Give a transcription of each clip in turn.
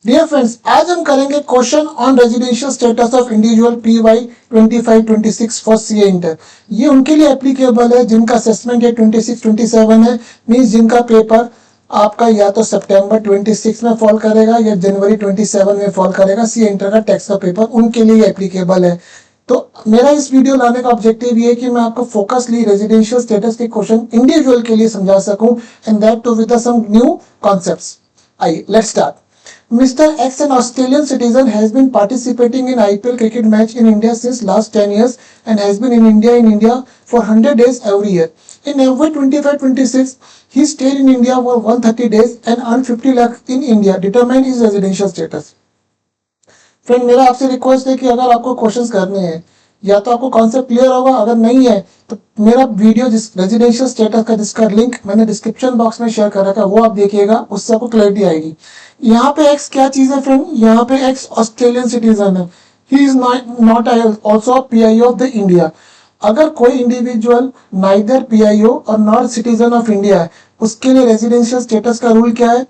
Dear friends, आज हम करेंगे question on residential status of individual PY 25-26 for CA inter. ये उनके लिए एप्लीकेबल है जिनका असेसमेंट है 26-27 है, मीन्स जिनका पेपर आपका या तो सितंबर 26 में फॉल करेगा या जनवरी 27 में फॉल करेगा। CA इंटर का टेक्स्ट का पेपर उनके लिए एप्लीकेबल है। तो मेरा इस वीडियो लाने का ऑब्जेक्टिव ये है कि मैं आपको फोकसली रेजिडेंशियल स्टेटस के क्वेश्चन इंडिविजुअल के लिए समझा सकूं, and that too with some new concepts. आइए let's start. Mr. X, an Australian citizen, has been participating in IPL cricket match in India since last 10 years and has been in India for 100 days every year. In FY 25-26, he stayed in India for 130 days and earned 50 lakh in India. Determine his residential status. Friend, मेरा आपसे request है कि अगर आपको questions करने हैं या तो आपको कॉन्सेप्ट क्लियर होगा, अगर नहीं है तो मेरा वीडियो जिस रेजिडेंशियल स्टेटस का जिसका लिंक मैंने डिस्क्रिप्शन बॉक्स में शेयर कर रखा है वो आप देखिएगा, उससे आपको क्लैरिटी आएगी। यहाँ पे एक्स क्या चीज है फ्रेंड? यहाँ पे एक्स ऑस्ट्रेलियन सिटीजन है। He is not also PIO of the India. अगर कोई इंडिविजुअल नाइदर PIO और नॉट सिटीजन ऑफ इंडिया है, उसके लिए रेजिडेंशियल स्टेटस का रूल क्या है?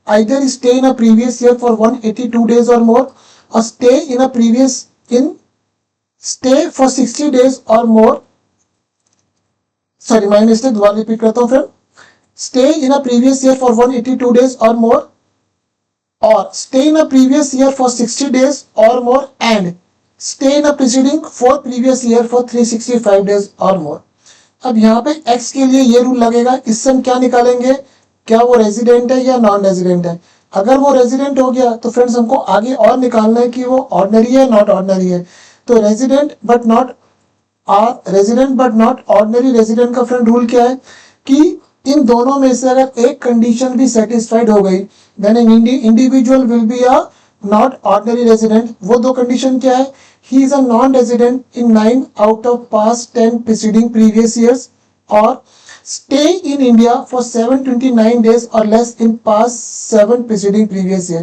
either stay in a previous year for 182 days or more, or stay for 60 days or more. Sorry, my mistake, दोबारा रिपीट करता हूँ friend. stay in a previous year for 182 days or more, or stay in a previous year for 60 days or more, and stay in a preceding for previous year for 365 days or more. अब यहाँ पे x के लिए ये rule लगेगा। इससे हम क्या निकालेंगे? क्या वो रेजिडेंट है या नॉन रेजिडेंट है? अगर वो रेजिडेंट हो गया तो फ्रेंड्स हमको आगे और निकालना है कि वो ऑर्डिनरी है नॉट ऑर्डिनरी है। तो resident but not ordinary resident का फ्रेंड रूल क्या है कि इन दोनों में से अगर एक कंडीशन भी सेटिस्फाइड हो गई, then an individual will be a not ordinary resident. वो दो कंडीशन क्या है? He is a non resident in 9 out of past 10 preceding previous years, और stay in India for 729 days or less in past 7 preceding previous year।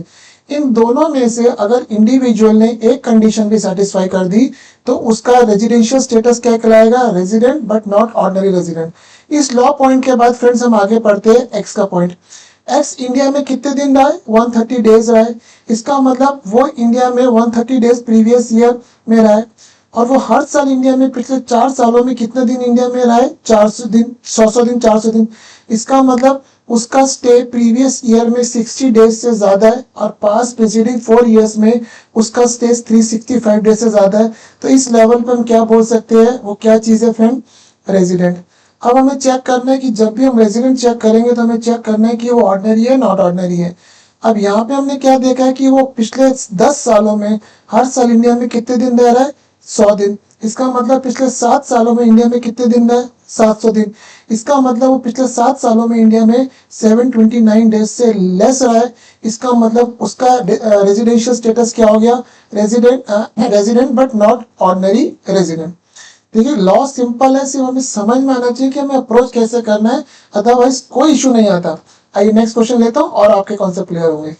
इन दोनों में से अगर individual ने एक कंडीशन भी सेटिस्फाई कर दी तो उसका रेजिडेंशियल स्टेटस क्या कहलाएगा? Resident but not ordinary resident. इस लॉ पॉइंट के बाद फ्रेंड्स हम आगे पढ़ते हैं एक्स का पॉइंट। एक्स इंडिया में कितने दिन रहा है? 130 डेज रहा है। इसका मतलब वो इंडिया में 130 डेज प्रीवियस ईयर में रहा है, और वो हर साल इंडिया में पिछले 4 सालों में कितने दिन इंडिया में रहा है? 400 दिन, 100 दिन, 400 दिन। इसका मतलब उसका स्टे प्रीवियस ईयर में 60 डेज से ज्यादा है, और पास प्रीसीडिंग 4 इयर्स में उसका स्टे 365 डेज से ज्यादा है। तो इस लेवल पे हम क्या बोल सकते हैं? वो क्या चीज है फ्रेंड? रेजिडेंट। अब हमें चेक करना है कि जब भी हम रेजिडेंट चेक करेंगे तो हमें चेक करना है कि वो ऑर्डिनरी है नॉट ऑर्डिनरी है। अब यहाँ पे हमने क्या देखा है कि वो पिछले 10 सालों में हर साल इंडिया में कितने दिन रह रहा है? 100 दिन। इसका मतलब पिछले 7 सालों में इंडिया में कितने दिन रहे? 700 दिन। इसका मतलब वो पिछले 7 सालों में इंडिया में 729 डेज से लेस रहा है। इसका मतलब उसका रेजिडेंशियल स्टेटस क्या हो गया? Resident but not ordinary resident. देखिए, लॉ सिंपल है, सिर्फ हमें समझ में आना चाहिए कि हमें अप्रोच कैसे करना है, अदरवाइज कोई इशू नहीं आता। आइए नेक्स्ट क्वेश्चन लेता हूँ और आपके कॉन्सेप्ट क्लियर होंगे।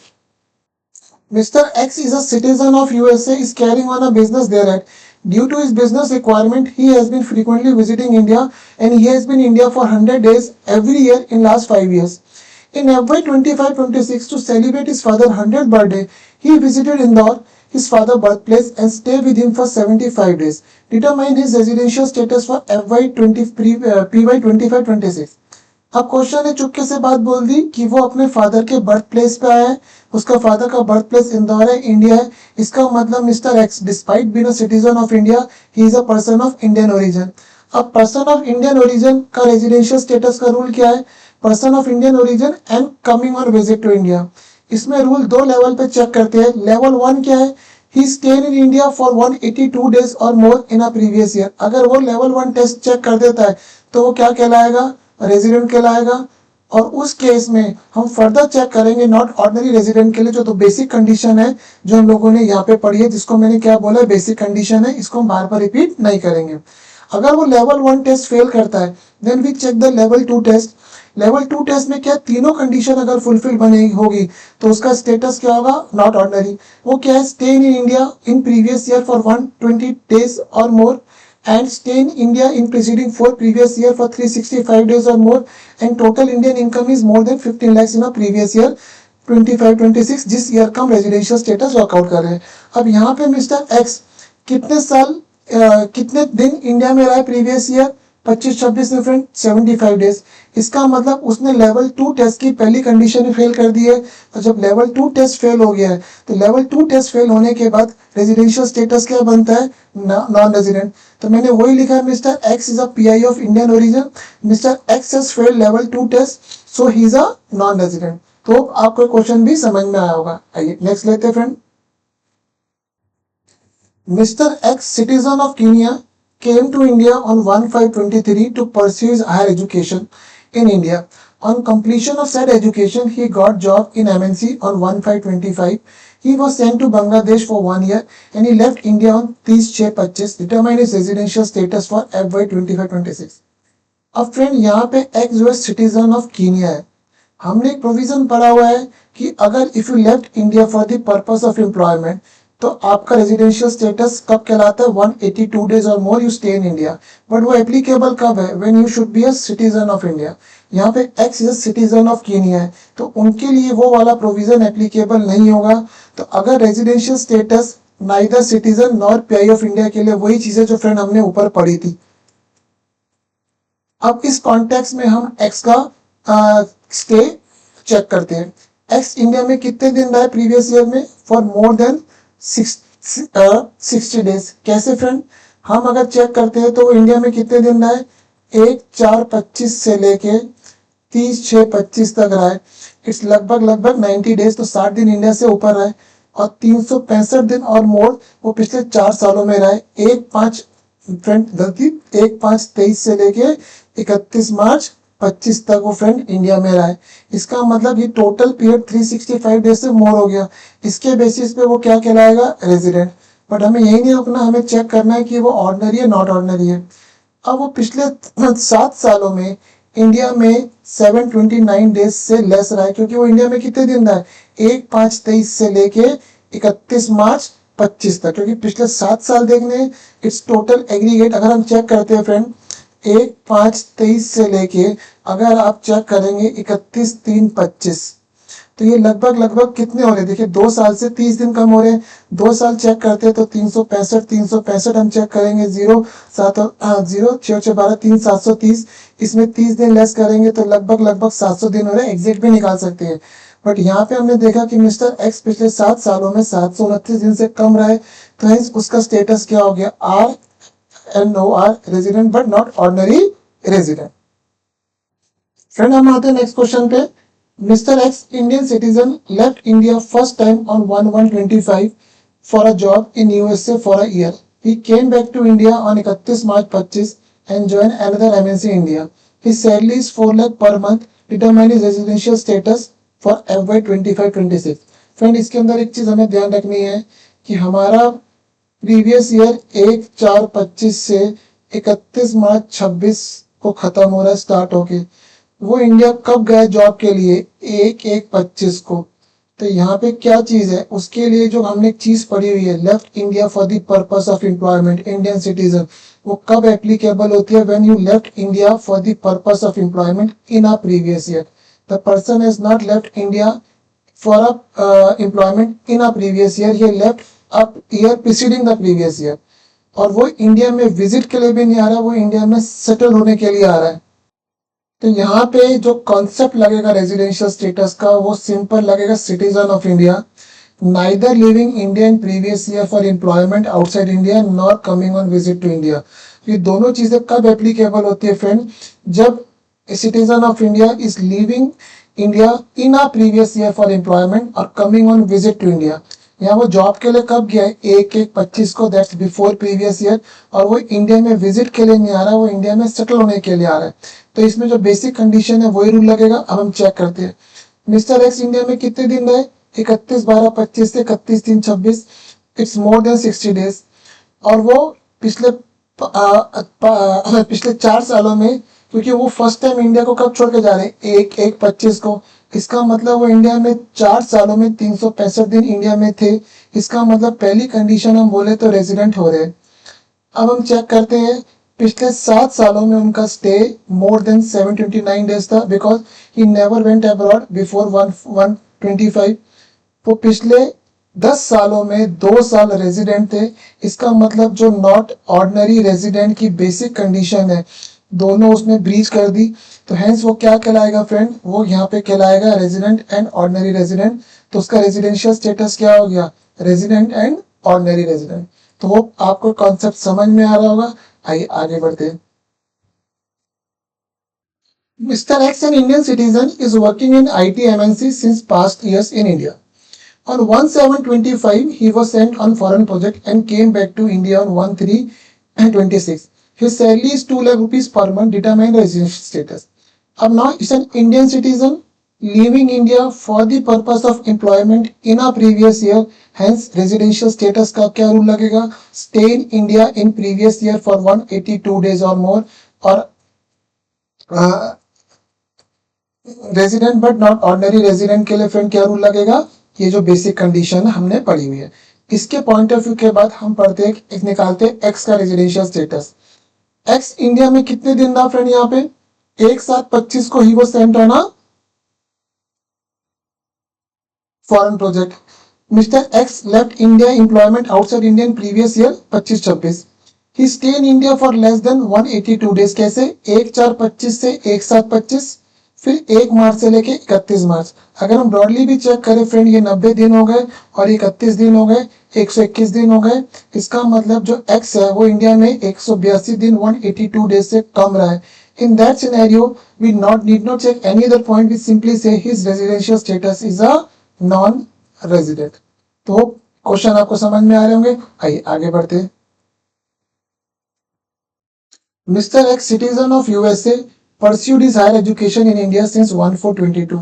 Mr. X is a citizen of USA, is carrying on a business there. Due to his business requirement, he has been frequently visiting India, and he has been in India for 100 days every year in last 5 years. In FY 25-26, to celebrate his father's 100th birthday, he visited Indore, his father's birthplace, and stayed with him for 75 days. Determine his residential status for PY 25-26. अब question ने चुपके से बात बोल दी कि वो अपने father के बर्थ प्लेस पे आया है। उसका फादर का बर्थ प्लेस इंदौर है, इंडिया है। इसका मतलब mister X despite being a citizen of India, he is a person of Indian origin. अब पर्सन ऑफ इंडियन ओरिजिन का रेजिडेंशियल स्टेटस का रूल क्या है? Person of Indian origin and coming on visit to India. इसमें rule 2 level पे check करते हैं। Level 1 क्या है? He stayed in India for 182 days और more in a previous year. अगर वो लेवल 1 टेस्ट चेक कर देता है तो वो क्या कहलाएगा? रेजिडेंट कहलाएगा। और उस केस में हम फर्दर चेक करेंगे नॉट ऑर्डिनरी रेजिडेंट के लिए, जो तो बेसिक कंडीशन है जो हम लोगों ने यहाँ पे पढ़ी है, जिसको मैंने क्या बोला है? बेसिक कंडीशन है। इसको हम बार बार रिपीट नहीं करेंगे। अगर वो लेवल 1 टेस्ट फेल करता है, then we check the level 2 test. Level 2 test में क्या तीनों कंडीशन अगर फुलफिल बनेगी होगी तो उसका स्टेटस क्या होगा? Not ordinary. वो क्या है? Stay in India in previous year for 120 days और मोर, and stay in India in preceding 4 previous year for 365 days or more, and total Indian income is more than 15 lakhs in a previous year, 25-26 जिस year का हम residential status work out कर रहे हैं। अब यहाँ पे मिस्टर एक्स कितने साल कितने दिन इंडिया में रहा है प्रीवियस ईयर, 25-26 में फ्रेंड 75 डेज। इसका मतलब उसने लेवल 2 टेस्ट की पहली कंडीशन फेल कर दी है। तो जब लेवल 2 टेस्ट फेल हो गया है तो लेवल 2 टेस्ट फेल होने के बाद रेजिडेंशियल स्टेटस क्या बनता है, नॉन रेजिडेंट। तो मैंने वही लिखा है, mister X is a PI of Indian origin, mister X has failed level 2 test so he is a non resident. तो आपको क्वेश्चन भी समझ में आया होगा। आइए नेक्स्ट लेते हैं friend. Mr. X, citizen of Kenya, came to India on 1/5/23 to pursue his higher education in India. On completion of said education, he got job in MNC on 1/5/25. He was sent to Bangladesh for 1 year and he left India on 30/6/25. Determine his residential status for FY 25-26. अब friend यहाँ पे x जो है citizen of Kenya है। हमने एक provision पढ़ा हुआ है कि अगर if you left India for the purpose of employment तो आपका रेजिडेंशियल स्टेटस कब कहलाता है, 182 डेज और more you stay in India. But वो एप्लीकेबल कब है, when you should be a citizen of India. यहाँ पे x is a citizen of Kenya है तो उनके लिए वो वाला प्रोविजन एप्लीकेबल नहीं होगा। तो अगर residential status neither citizen nor pi of India के लिए, वही चीजें जो फ्रेंड हमने ऊपर पढ़ी थी। अब इस कॉन्टेक्स्ट में हम एक्स का स्टे चेक करते हैं। एक्स इंडिया में कितने दिन रहा है प्रीवियस ईयर में, फॉर मोर देन 60 डेज। कैसे फ्रेंड, हम अगर चेक करते हैं तो इंडिया में कितने दिन रहा है, 1/4/25 से लेके 30/6/25 तक रहा है। इट्स लगभग 90 डेज, तो 60 दिन इंडिया से ऊपर रहा है। और 365 दिन और मोर वो पिछले 4 सालों में रहा है। 1/5/23 से लेके 31 मार्च 25 तक वो फ्रेंड इंडिया में रहा है। इसका मतलब ये टोटल पीरियड 365 डेज से मोर हो गया। इसके बेसिस पे वो क्या कहलाएगा, रेजिडेंट। बट हमें यही नहीं रुकना, हमें चेक करना है कि वो ऑर्डिनरी है नॉट ऑर्डिनरी है। अब वो पिछले 7 सालों में इंडिया में 729 डेज से लेस रहा है, क्योंकि वो इंडिया में कितने दिन रहा है, 1/5/23 से लेके 31 मार्च 25 तक, क्योंकि पिछले 7 साल देखने इट्स टोटल एग्रीगेट। अगर हम चेक करते हैं फ्रेंड 1/5/23 से लेके अगर आप चेक करेंगे 31/3/25, तो ये लगभग कितने हो रहे हैं, देखिए 2 साल से 30 दिन कम हो रहे हैं। 2 साल चेक करते हैं तो 365 हम चेक करेंगे, 0 7 0 6 6 12 3 730, इसमें 30 दिन लेस करेंगे तो लगभग 700 दिन हो रहे हैं। एग्जैक्ट भी निकाल सकते हैं। बट यहाँ पे हमने देखा कि मिस्टर एक्स पिछले 7 सालों में 729 दिन से कम रहा है, तो हेंस उसका स्टेटस क्या हो गया, RNOR, resident but not ordinary resident. Friend हम आते हैं नेक्स्ट क्वेश्चन पे। Mister X, Indian citizen, left India first time on 1/1/25 for a job in USA for a year. He came back to India on 31 March 25 and join another MNC India. His salary is 4 lakh per month. Determine his residential status for FY 25-26। Friend इसके अंदर एक चीज हमें ध्यान रखनी है कि हमारा प्रीवियस ईयर 1/4/25 से 31 मार्च 26 को खत्म हो रहा है, स्टार्ट होके। वो इंडिया कब गए जॉब के लिए, 1/1/25 को। तो यहाँ पे क्या चीज है, उसके लिए जो हमने एक चीज पढ़ी हुई है, left India for the purpose of employment, Indian citizen, वो कब एप्लीकेबल होती है, when you left India for the purpose of employment in a previous year. The person has not left India for a employment in a previous year, he left up year preceding the previous year. और वो India में visit के लिए भी नहीं आ रहा, वो India में सेटल होने के लिए आ रहा है। तो यहाँ पे जो कॉन्सेप्ट लगेगा रेजिडेंशियल स्टेटस का, वो सिंपल लगेगा, citizen of India, neither living India in previous year for employment outside India, not coming on visit to India. ये दोनों चीजें कब एप्लीकेबल होती है फ्रेंड, जब citizen of India is living India in a previous year for employment और coming on visit to India. यहाँ वो जॉब के लिए कब गया है, 1/1/25 को, दैट्स बिफोर प्रीवियस ईयर। और वो इंडिया में विजिट के लिए नहीं आ रहा, वो इंडिया में सेटल होने के लिए आ रहा है। तो इसमें जो बेसिक कंडीशन है वही रूल लगेगा। अब हम चेक करते हैं, मिस्टर एक्स इंडिया में कितने दिन रहे, 31/12/25 से 31/3/26, इट्स मोर देन 60 डेज। और वो पिछले 4 सालों में, क्योंकि वो फर्स्ट टाइम इंडिया को कब छोड़ के जा रहे हैं, 1/1/25 को, इसका मतलब वो इंडिया में 4 सालों में 365 दिन इंडिया में थे। इसका मतलब पहली कंडीशन हम बोले तो रेजिडेंट हो रहे। अब हम चेक करते हैं, पिछले 7 सालों में उनका स्टे मोर देन 729 डेज था, because he never went abroad before 1 25, वो पिछले 10 सालों में 2 साल रेजिडेंट थे। इसका मतलब जो नॉट ऑर्डिनरी रेजिडेंट की बेसिक कंडीशन है, दोनों उसने ब्रीच कर दी, तो हेंस वो क्या कहलाएगा फ्रेंड, वो यहाँ पे कहलाएगा रेजिडेंट एंड ऑर्डिनरी रेजिडेंट। तो उसका रेजिडेंशियल स्टेटस क्या हो गया, रेजिडेंट एंड ऑर्डिनरी रेजिडेंट। तो वो आपको कॉन्सेप्ट समझ में आ रहा होगा। आइए आगे बढ़ते हैं। Mr. X, an Indian citizen, is working in IT MNC since past years in India. On 1/7/25, he was sent on foreign project and came back to India on 1/3/26. His salary is 2 lakh rupees per month, determined residential status. अब now is an Indian citizen leaving India for the purpose of employment in a previous year. Hence residential status का क्या rule लगेगा, stay in India in previous year for 182 days or more, और resident but not ordinary resident के लिए friend क्या rule लगेगा, ये जो बेसिक कंडीशन हमने पढ़ी हुई है। इसके पॉइंट ऑफ व्यू के बाद हम पढ़ते हैं, एक निकालते हैं एक्स का रेजिडेंशियल स्टेटस। एक्स इंडिया में कितने दिन था फ्रेंड, यहाँ पे 1/7/25 को ही वो Saint on a foreign project. Mister x left India employment outside India in previous year 25-26। He stay in India for less than 182 days. कैसे, 1/4/25 से 1/7/25, फिर 1 मार्च से लेके 31 मार्च। अगर हम ब्रॉडली भी चेक करें फ्रेंड, ये 90 दिन हो गए और 31 दिन हो गए, 121 दिन हो गए। इसका मतलब जो एक्स है वो इंडिया में 182 दिन 182 डेज से कम रहा है। In that scenario, we need not check any other point. We simply say his residential status is a non-resident. तो क्वेश्चन आपको समझ में आ रहे होंगे। आइए आगे बढ़ते हैं। Mr. X, citizen of USA, pursued his higher education in India since 1/4/22.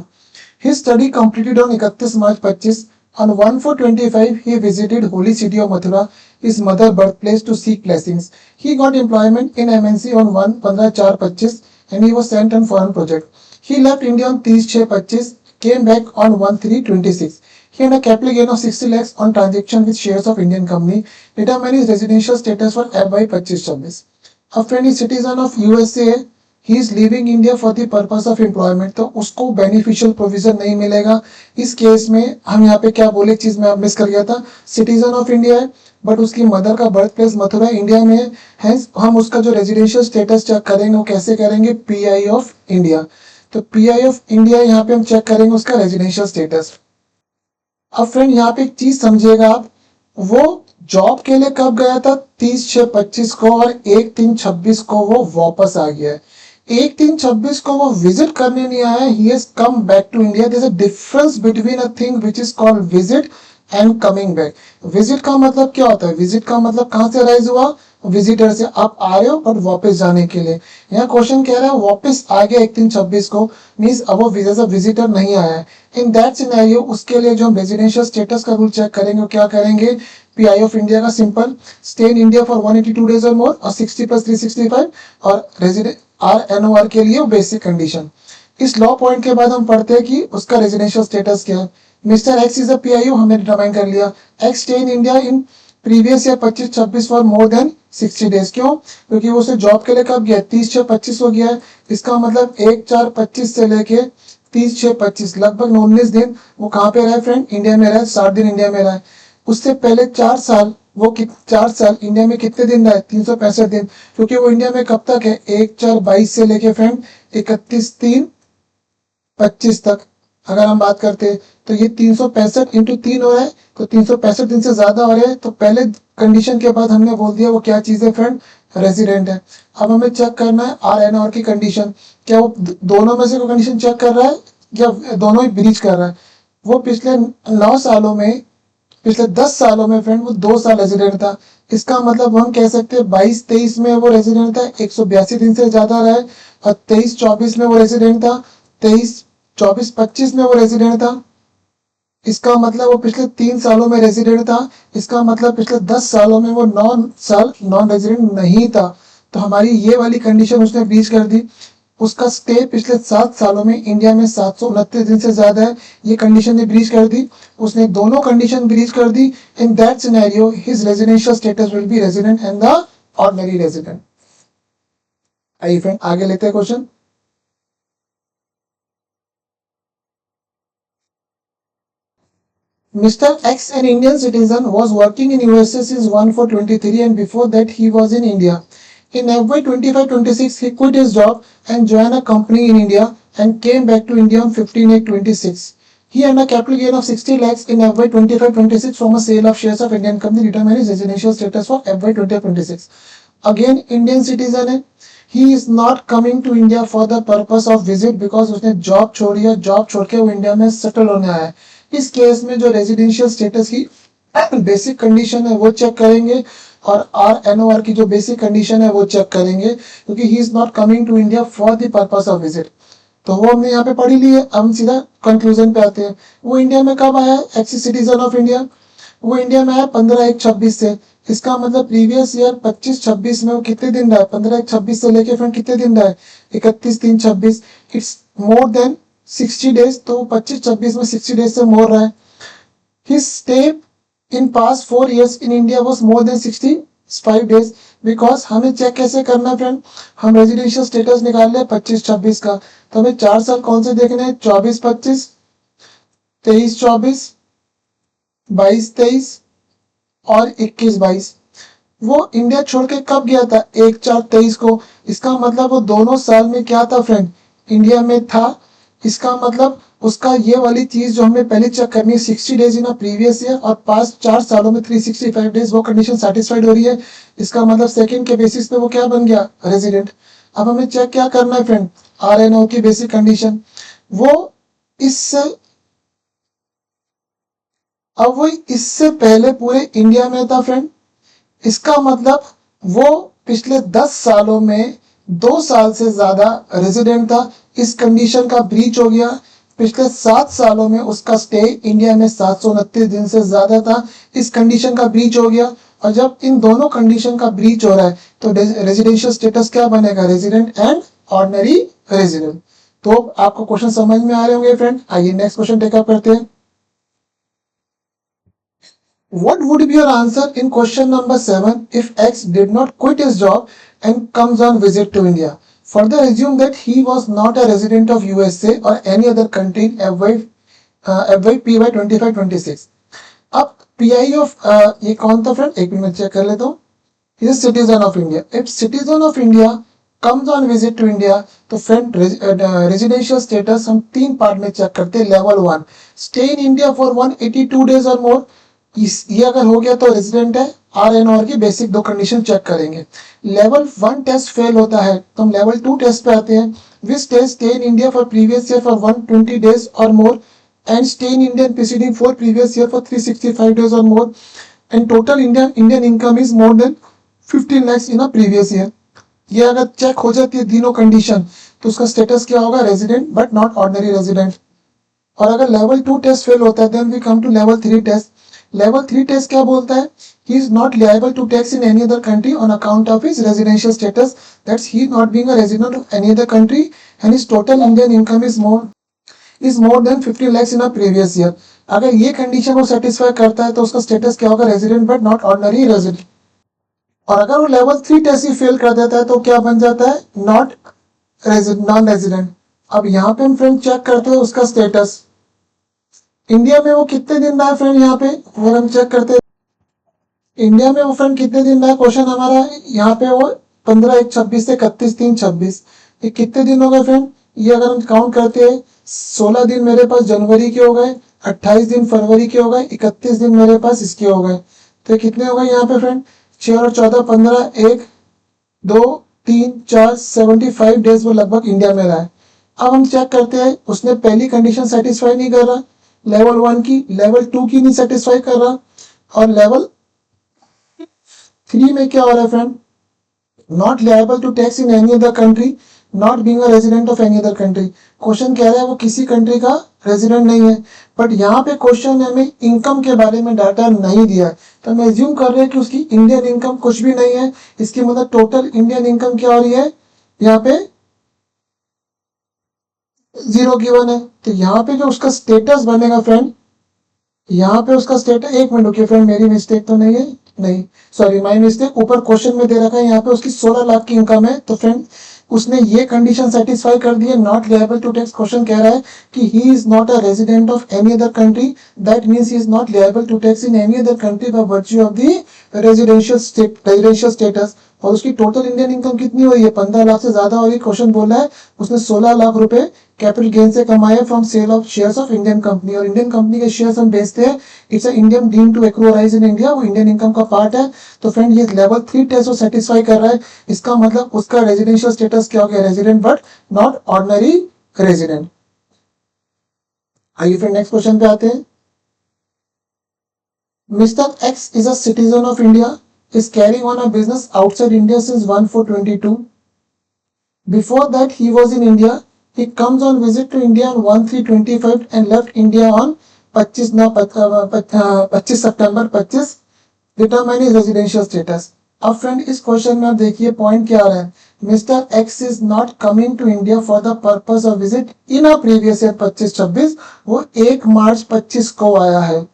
His study completed on 31 March 25. On 1/4/25, he visited holy city of Mathura, his mother birthplace, to seek blessings. He got employment in MNC on 1/15/25 and he was sent on foreign project. He left India on 30/6/25, came back on 1/3/26. He had a capital gain of 60 lakhs on transaction with shares of Indian company. Determine his residential status for FY 25-26. A friend is citizen of USA. He is living India for the purpose of employment, तो उसको beneficial provision नहीं मिलेगा। इस case में हम यहाँ पे क्या बोले, चीज मैं मिस कर गया था, सिटीजन ऑफ इंडिया है बट उसकी मदर का बर्थ प्लेस मथुरा इंडिया में है। हेंस हम उसका जो रेजिडेंशियल स्टेटस चेक करेंगे वो कैसे करेंगे, पीआई ऑफ इंडिया। तो पीआई ऑफ इंडिया यहाँ पे हम चेक करेंगे उसका रेजिडेंशियल स्टेटस। अब फ्रेंड यहाँ पे एक चीज समझिएगा आप, वो जॉब के लिए कब गया था, 30/6/25 को, और 1/3/26 को वो वापस आ गया है। 1/3/26 को वो विजिट करने नहीं आया, he has come back to India. There is a difference between a thing which is called visit and coming back. Visit का मतलब क्या होता है, विजिट का मतलब कहां से राइज हुआ, विजिटर से। आप आ रहे हो और वापस जाने के लिए। यहाँ क्वेश्चन कह रहा है वापस आ गया 1/3/26 को, मीन्स अब वो विजिटर नहीं आया है। इन दैट सिनेरियो उसके लिए जो हम रेजिडेंशियल स्टेटस का रूल चेक करेंगे वो क्या करेंगे, पीआई ऑफ इंडिया का simple, stay in India for 182 days और मोर, और 60 + 365, और रेजिडेंट RNOR के लिए बेसिक कंडीशन। इस लॉ पॉइंट के बाद हम पढ़ते हैं कि उसका रेजिडेंशियल स्टेटस क्या है। Mister X is a PIO, हमने डिटरमाइन कर लिया। X stay in India in previous year 25-26 for more than 60 days. क्यों, क्योंकि वो उसे जॉब के लिए कब गया, 30/6/25 हो गया है। इसका मतलब 1/4/25 से लेके 30/6/25 लगभग 19 दिन वो कहाँ पे रहा है फ्रेंड, इंडिया में रहा है। 60 दिन इंडिया में रहा है। उससे पहले 4 साल वो 4 साल इंडिया में कितने दिन रहा है, 365 दिन, क्योंकि वो इंडिया में कब तक है, 1/4/22 से लेके फ्रेंड 31/3/25 तक। अगर हम बात करते हैं तो ये 365 इंटू 3 हो रहा है, तो 365 दिन से ज्यादा हो रहे हैं। तो पहले कंडीशन के बाद हमने बोल दिया वो क्या चीज है फ्रेंड, रेजिडेंट है। अब हमें चेक करना है RNOR की कंडीशन, क्या वो दोनों में से कोई कंडीशन चेक कर रहा है या दोनों ही ब्रीच कर रहा है। वो पिछले 9 सालों में, पिछले 10 सालों में फ्रेंड वो 2 साल रेजिडेंट था। इसका मतलब हम कह सकते हैं 22-23 में वो रेजिडेंट था, 182 दिन से ज्यादा रहा है, और 23-24 में वो रेजिडेंट था, 23-24-25 में वो रेजिडेंट था। इसका मतलब वो पिछले 3 सालों में रेजिडेंट था। इसका मतलब पिछले 10 सालों में वो 9 साल नॉन रेजिडेंट नहीं था। तो हमारी ये वाली कंडीशन उसने ब्रीच कर दी। उसका स्टे पिछले 7 सालों में इंडिया में 729 दिन से ज्यादा है, ये कंडीशन ने ब्रीच कर दी। उसने दोनों कंडीशन ब्रीच कर दी। In that scenario his residential status will be resident and the ordinary resident. आइए फ्रेंड आगे लेते हैं question. Mr. X, an Indian citizen, was working in USA since 1423 and before that he was in India. In FY 25-26, he quit his job and joined a company in India and came back to India on 15/8/26. He earned a capital gain of 60 lakhs in FY 25-26 from a sale of shares of Indian company, determining his residential status for FY 25-26. Again, Indian citizen है. He is not coming to India for the purpose of visit because उसने job छोड़ी है, job छोड़ के वो India में settle होने आया है. इस केस में जो रेजिडेंशियल स्टेटस की बेसिक कंडीशन है वो चेक करेंगे और RNOR की जो बेसिक कंडीशन है वो चेक करेंगे, क्योंकि he is not coming to India for the purpose of visit. तो वो हमने यहाँ पे पढ़ी ली है. हम सीधा कंक्लूजन पे आते हैं. वो इंडिया में कब आया? X citizen of India. वो इंडिया में आया 15/1/26 से. इसका मतलब प्रीवियस ईयर 25-26 में वो कितने दिन रहा है? 15/1/26 से लेके फ्रेंड कितने दिन रहा है? 31/3/26. It's more than 60 days. तो 25-26 में 60 डेज से मोर रहा है. His stay in past 4 years in India was more than 65 days. Because हमें चेक कैसे करना है फ्रेंड? हम रेजिडेंशियल स्टेटस निकाल ले 25-26 का, तो हमें 4 साल कौन से देखने हैं? 24-25, 23-24, 22-23 और 21-22. वो इंडिया छोड़ के कब गया था? 1/4/23 को. इसका मतलब वो दोनों साल में क्या था फ्रेंड? इंडिया में था. इसका मतलब उसका ये वाली चीज जो हमें पहले चेक करनी है 60 डेज इन प्रीवियस ईयर और पास्ट 4 सालों में 365 डेज, वो कंडीशन सेटिस्फाइड हो रही है. इसका मतलब सेकंड के बेसिस पे वो क्या बन गया? रेजिडेंट. अब हमें चेक क्या करना है फ्रेंड? RNO की बेसिक कंडीशन. वो इससे अब वो इससे पहले पूरे इंडिया में था फ्रेंड. इसका मतलब वो पिछले 10 सालों में 2 साल से ज्यादा रेजिडेंट था. इस कंडीशन का ब्रीच हो गया. पिछले 7 सालों में उसका स्टे इंडिया में 729 दिन से ज्यादा था. इस कंडीशन का ब्रीच हो गया. और जब इन दोनों कंडीशन का ब्रीच हो रहा है तो रेजिडेंशियल स्टेटस क्या बनेगा? Resident and ordinary resident. तो आपको क्वेश्चन समझ में आ रहे होंगे फ्रेंड. आइए नेक्स्ट क्वेश्चन टेकअप करते हैं. What would be your answer in question number 7 if X did not quit his job and comes on visit to India? Further assume that he was not a resident of USA or any other country in FY/PY 25-26. अब PI of ये कौन था friend? एक minute check कर लेता हूँ. He is citizen of India. If citizen of India comes on visit to India, तो friend residential status हम 3 पार्ट में चेक करते हैं. Level 1, stay in India for 182 days और मोर. ये अगर हो गया तो रेजिडेंट है. RNOR की बेसिक 2 कंडीशन चेक करेंगे. लेवल 1 टेस्ट फेल होता है तो हम लेवल 2 टेस्ट पे आते हैं. Which test stay in India for previous year for 120 days और more and stay in Indian preceding for previous year for 365 days और more and total Indian income is more than 15 lakhs in a previous year. ये अगर check हो जाती है तीनों condition तो उसका स्टेटस क्या होगा? Resident but not ordinary resident. और अगर लेवल 2 टेस्ट फेल होता है then we come to level 3 test. Level 3 test क्या बोलता है? He is not liable to tax in any other country on account of his residential status. That's he not being a resident of any other country and his total Indian income is more than 50 lakhs in a previous year. अगर ये condition वो satisfy करता है तो उसका status क्या होगा? Resident but not ordinary resident. और अगर वो लेवल 3 टेस्ट ही फेल कर देता है तो क्या बन जाता है? Non resident. अब यहाँ पे हम फ्रेंड चेक करते हैं उसका स्टेटस. इंडिया में वो कितने दिन रहा है फ्रेंड? यहाँ पे अगर हम चेक करते हैं इंडिया में वो फ्रेंड कितने दिन रहा? क्वेश्चन हमारा यहाँ पे वो 15/1/26 से 31/3/26. ये कितने दिन हो गए फ्रेंड? ये अगर हम काउंट करते हैं 16 दिन मेरे पास जनवरी के हो गए, 28 दिन फरवरी के हो गए, 31 दिन मेरे पास इसके हो गए. तो कितने हो गए यहाँ पे फ्रेंड? 6 और 14 15, 1 2 3 4 75 डेज वो लगभग इंडिया में रहा है. अब हम चेक करते हैं उसने पहली कंडीशन सेटिस्फाई नहीं कर रहा लेवल 1 की, लेवल 2 की नहीं सेटिस्फाई कर रहा और लेवल 3 में क्या हो रहा है friend? Not liable to tax in any other country, not being a resident of any other country. Question कह रहा है वो किसी कंट्री का रेजिडेंट नहीं है, बट यहाँ पे क्वेश्चन ने हमें इनकम के बारे में डाटा नहीं दिया है. तो हम एज्यूम कर रहे हैं कि उसकी इंडियन इनकम कुछ भी नहीं है. इसकी मतलब टोटल इंडियन इनकम क्या हो रही है? यहाँ पे 0 गिवन है. तो यहाँ पे जो उसका स्टेटस बनेगा फ्रेंड, यहाँ पे उसका स्टेटस, एक मिनट रुकिए फ्रेंड, मेरी मिस्टेक तो नहीं है, नहीं सॉरी माय मिस्टेक. ऊपर क्वेश्चन में दे रखा है यहाँ पे उसकी 16 लाख की इनकम है. तो फ्रेंड उसने ये कंडीशन सेटिस्फाई कर दी है, not liable to tax. Question कह रहा है कि he is not a resident of any other country, that means he is not liable to tax in any other country by virtue of the residential status. और उसकी total Indian income कितनी हुई है, 15 लाख से ज्यादा। और ये क्वेश्चन बोला है उसने 16 लाख रुपए कैपिटल गेन से कमाए from sale of shares of Indian company. और इंडियन कंपनी के शेयर्स हम बेचते हैं, it's Indian deem to acquire in India, वो इंडियन इनकम का पार्ट है। तो फ्रेंड ये लेवल 3 टेस्ट को सेटिस्फाई कर रहा है, इसका मतलब उसका रेजिडेंशियल स्टेटस क्या हो गया, resident but not ordinary resident. आइए फिर नेक्स्ट क्वेश्चन पे आते हैं। Mister X is a citizen of India, is carrying on a business outside India since 1422. Before that, he was in India. He comes on visit to India on 1325 and left India on 25 September 25. Determine his residential status. अब friend इस question में आप देखिए point क्या आ रहा है, mister X is not coming to India for the purpose of visit in a previous year 25-26, वो 1 मार्च 25 को आया है।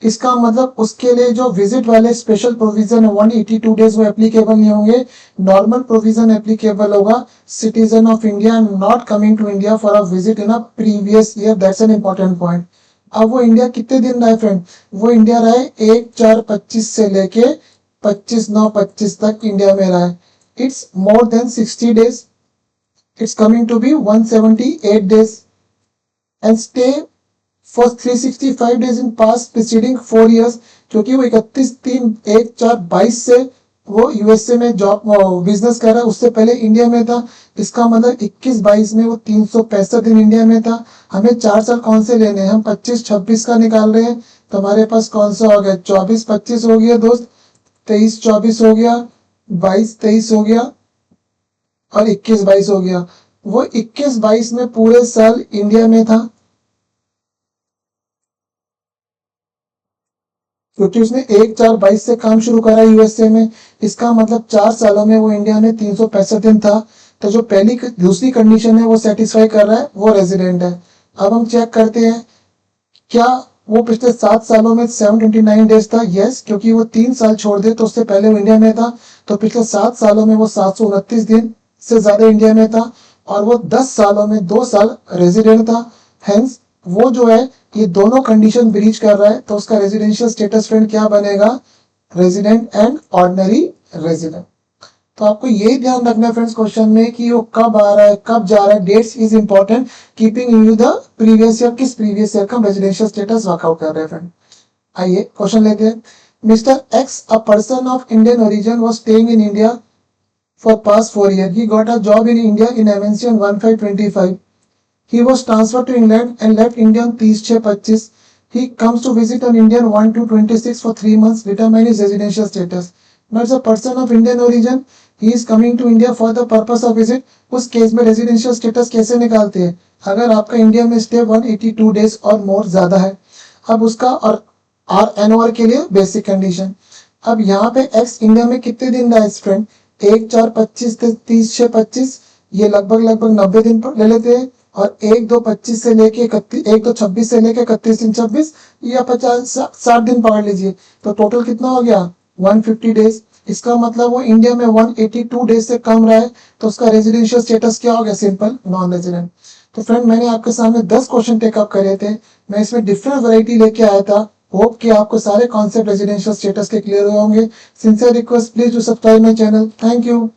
इसका मतलब उसके लिए जो विजिट वाले स्पेशल प्रोविजन है 182 डेज वो एप्लीकेबल नहीं होंगे, नॉर्मल प्रोविजन एप्लीकेबल होगा। Citizen of India not coming to India for a visit in a previous year, that's an important point. अब वो इंडिया कितने दिन रहा है फ्रेंड, वो इंडिया रहा है 1/4/25 से लेके 25/9/25 तक इंडिया में रहा है। It's more than 60 days, it's coming to be 178 days and stay for 365 days in past preceding 4 years, क्योंकि वो 31/3/1/4/22 से वो यूएसए में जॉब बिजनेस कर रहा है, उससे पहले इंडिया में था। इसका मतलब 21-22 में वो 365 दिन इंडिया में था। हमें 4 साल कौन से लेने हैं, हम 25-26 का निकाल रहे हैं, तो हमारे पास कौन सा हो गया, 24-25 हो गया दोस्त, 23-24 हो गया, 22-23 हो गया और 21-22 हो गया। वो 21-22 में पूरे साल इंडिया में था, क्योंकि उसने 1/4/22 से काम शुरू करा यूएसए में। इसका मतलब 4 सालों में वो इंडिया में 365 दिन था। तो जो दूसरी कंडीशन है वो सेटिस्फाई कर रहा है, वो रेजिडेंट है। अब हम चेक करते हैं क्या वो पिछले 7 सालों में 729 डेज था। यस, क्योंकि वो 3 साल छोड़ दे तो उससे पहले वो इंडिया में था, तो पिछले 7 सालों में वो 729 दिन से ज्यादा इंडिया में था। और वो 10 सालों में 2 साल रेजिडेंट था। हेंस वो जो है ये दोनों कंडीशन ब्रीच कर रहा है, तो उसका रेजिडेंशियल स्टेटस फ्रेंड क्या बनेगा, रेजिडेंट एंड ऑर्डिनरी रेजिडेंट। तो आपको यही ध्यान रखना है फ्रेंड्स क्वेश्चन में कि वो कब आ रहा है कब जा रहा है, dates is important, keeping you the previous year, किस प्रीवियस ईयर का रेजिडेंशियल स्टेटस वर्कआउट कर रहे हैं फ्रेंड। आइए क्वेश्चन लेते हैं। Mister X a person of Indian origin was staying in India for past 4 years. He got a job in India in MNC on 1525. He was transferred to England and left India on 30/6/25. He comes to visit on India on 1/2/26 for 3 months. Determine his residential status. Now it's a person of Indian origin. He is coming to India for the purpose of visit. उस case में residential status कैसे निकालते हैं, अगर आपका India में stay 182 days और मोर ज्यादा है। अब उसका और RNOR के लिए बेसिक कंडीशन। अब यहाँ पे एक्स इंडिया में कितने दिन रहा है फ्रेंड, 1/4/25 से 30/6/25, ये लगभग 90 दिन पर ले लेते हैं। और 1/2/25 से लेके 1/2/26 से लेके 31/3/26 या 50-60 दिन पकड़ लीजिए, तो टोटल कितना हो गया 150 डेज। इसका मतलब वो इंडिया में 182 डेज से कम रहा है, तो उसका रेजिडेंशियल स्टेटस क्या हो गया, सिंपल नॉन रेजिडेंट। तो फ्रेंड मैंने आपके सामने 10 क्वेश्चन टेकअप करे थे, मैं इसमें डिफरेंट वैरायटी लेके आया था। होप कि आपको सारे कॉन्सेप्ट रेजिडेंशियल स्टेटस के क्लियर हुए होंगे। Sincere request, please do subscribe my channel. Thank you.